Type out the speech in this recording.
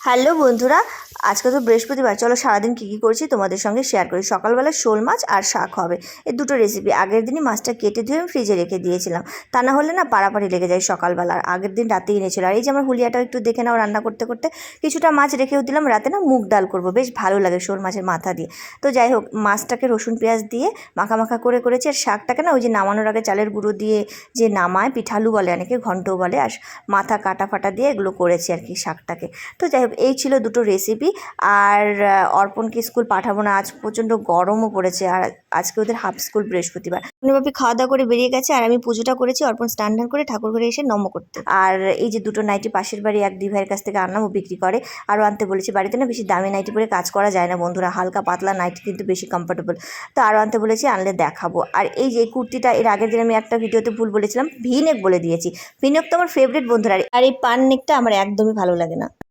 Hello বন্ধুরা, আজকে তো বৃহস্পতিবার। চলো সারাদিন কী কী করছি তোমাদের সঙ্গে শেয়ার করি। সকালবেলা শোল মাছ আর শাক হবে, এই দুটো রেসিপি। আগের দিনই মাছটা কেটে ধুয়ে আমি ফ্রিজে রেখে দিয়েছিলাম, তা না হলে না পাড়াপাড়ি লেগে যায় সকালবেলা। আর আগের দিন রাতে এনেছিল। আর এই যে আমার হুলিয়াটাও একটু দেখে নাও, রান্না করতে করতে কিছুটা মাছ রেখেও দিলাম। রাতে না মুগ ডাল করবো, বেশ ভালো লাগে শোল মাছের মাথা দিয়ে। তো যাই হোক, মাছটাকে রসুন পেঁয়াজ দিয়ে মাখা মাখা করে করেছি। আর শাকটাকে না ওই যে নামানোর আগে চালের গুঁড়ো দিয়ে যে নামায়, পিঠালু বলে অনেকে, ঘন্টও বলে, আর মাথা কাটা ফাটা দিয়ে এগুলো করেছি আর কি শাকটাকে। তো যাই হোক, এই ছিল দুটো রেসিপি। আর অর্পণকে স্কুল পাঠাবো না, আজ প্রচণ্ড গরমও পড়েছে। আর আজকে ওদের হাফ স্কুল, বৃহস্পতিবার। বাপি খাওয়া দাওয়া করে বেরিয়ে গেছে, আর আমি পুজোটা করেছি অর্পণ স্নান টান করে ঠাকুর ঘরে এসে নম করতে। আর এই যে দুটো নাইটি পাশের বাড়ি এক দিভাইয়ের কাছ থেকে আনলাম, ও বিক্রি করে। আরও আনতে বলেছি। বাড়িতে না বেশি দামি নাইটি পরে কাজ করা যায় না বন্ধুরা, হালকা পাতলা নাইটি কিন্তু বেশি কমফোর্টেবল। তো আরও আনতে বলেছি, আনলে দেখাবো। আর এই যে কুর্তিটা, এর আগের দিন আমি একটা ভিডিওতে ভুল বলেছিলাম, ভি নেক বলে দিয়েছি। ভি নেক তো আমার ফেভারিট বন্ধুরা, আর এই পান নেকটা আমার একদমই ভালো লাগে না।